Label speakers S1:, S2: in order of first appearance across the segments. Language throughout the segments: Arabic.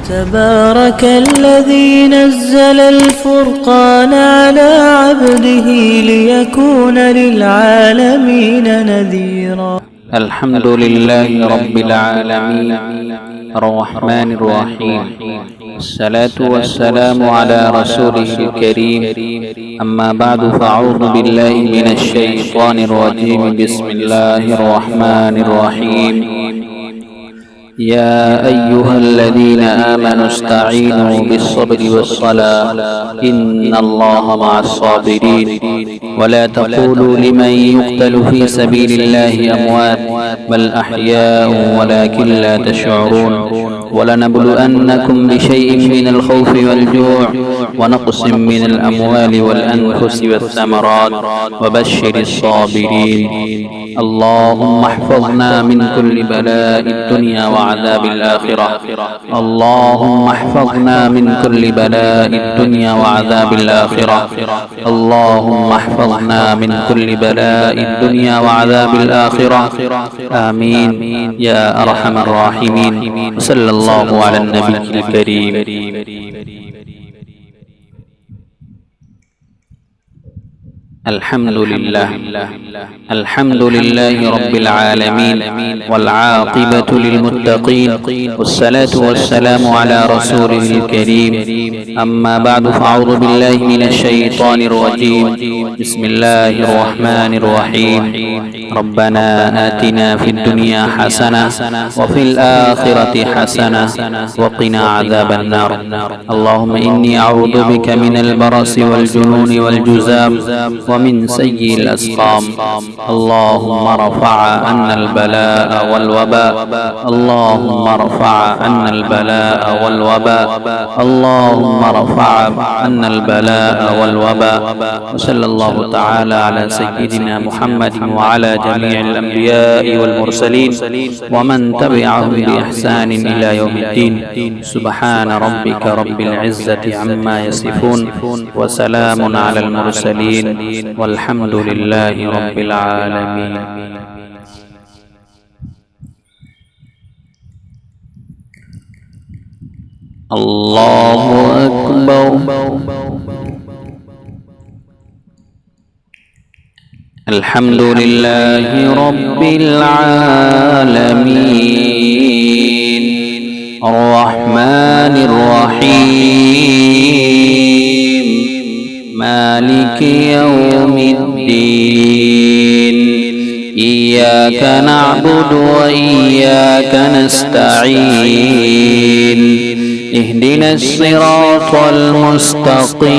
S1: تبارك الذي نزل الفرقان على عبده ليكون للعالمين نذيرا.
S2: الحمد لله رب العالمين الرحمن الرحيم، الصلاة والسلام على رسوله الكريم. أما بعد، فأعوذ بالله من الشيطان الرجيم. بسم الله الرحمن الرحيم. يا أيها الذين آمنوا استعينوا بالصبر والصلاة إن الله مع الصابرين. ولا تقولوا لمن يقتل في سبيل الله أموات بل أحياء ولكن لا تشعرون. ولنبلونكم بشيء من الخوف والجوع ونقص من الأموال والأنفس والثمرات وبشر الصابرين. اللهم احفظنا من كل بلاء الدنيا وعذاب الآخرة. اللهم احفظنا من كل بلاء الدنيا وعذاب الآخرة. اللهم احفظنا من كل بلاء الدنيا وعذاب الآخرة. آمين يا أرحم الراحمين. صلى الله على النبي الكريم. الحمد لله الحمد لله رب العالمين، والعاقبة للمتقين، والصلاة والسلام على رسوله الكريم. أما بعد، فأعوذ بالله من الشيطان الرجيم. بسم الله الرحمن الرحيم. ربنا آتنا في الدنيا حسنة وفي الآخرة حسنة وقنا عذاب النار. اللهم إني أعوذ بك من البرص والجنون والجذام ومن سيء الأسقام. اللهم ارفع عنا البلاء والوباء. اللهم ارفع عنا البلاء والوباء. اللهم ارفع عنا البلاء والوباء. وصلى الله تعالى على سيدنا محمد وعلى جميع الأنبياء والمرسلين ومن تبعهم بإحسان إلى يوم الدين. سبحان ربك رب العزة عما يصفون، وسلام على المرسلين، والحمد لله رب العالمين. الله أكبر. الحمد لله رب العالمين الرحمن الرحيم مالك يوم الدين. إياك نعبد وإياك نستعين. اهدنا الصراط المستقيم،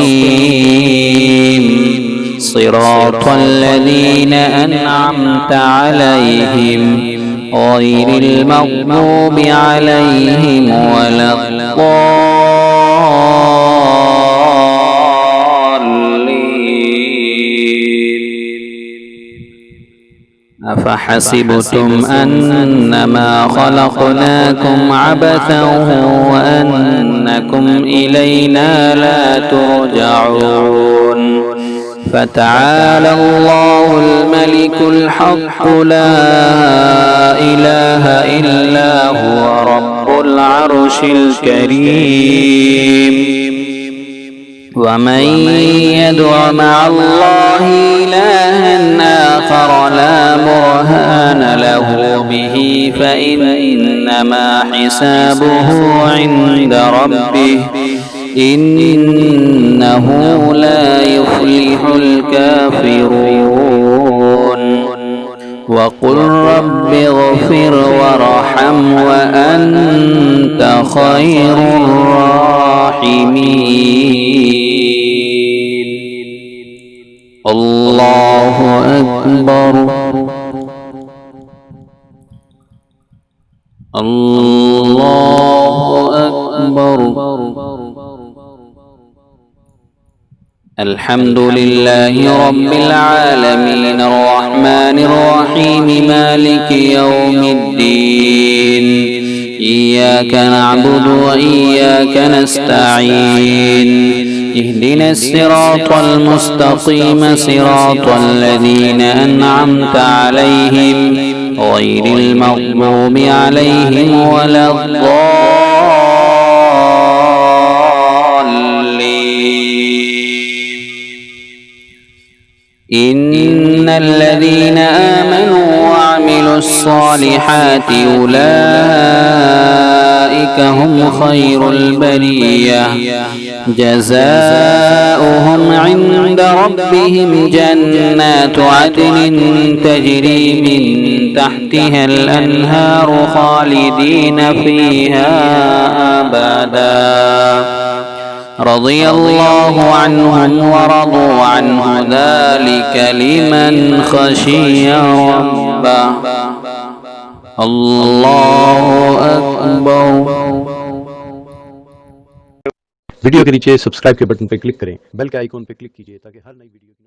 S2: صراط الذين أنعمت عليهم غير المغضوب عليهم ولا الضالين. أفحسبتم أنما خلقناكم عبثا وأنكم إلينا لا ترجعون. فتعالى الله الملك الحق لا إله إلا هو رب العرش الكريم. ومن يدع مع الله إلها آخر لا برهان له به فإنما حسابه عند ربه، إنه لا يفلح الكافرون. وقل رب اغفر وارحم وأنت خير الراحمين. الله أكبر. الله أكبر. الحمد لله رب العالمين الرحمن الرحيم مالك يوم الدين. إياك نعبد وإياك نستعين. اهدنا الصراط المستقيم، صراط الذين أنعمت عليهم غير المغضوب عليهم ولا الضالين. الذين آمنوا وعملوا الصالحات أولئك هم خير البرية جزاؤهم عند ربهم جنات عدن تجري من تحتها الأنهار خالدين فيها أبدا رضي الله عنهم ورضوا عنه ذلك لمن خشي ربه الله أكبر।
S3: वीडियो के नीचे सब्सक्राइब के बटन पर क्लिक करें, बेल के आइकॉन पर क्लिक कीजिए ताकि हर नई वीडियो की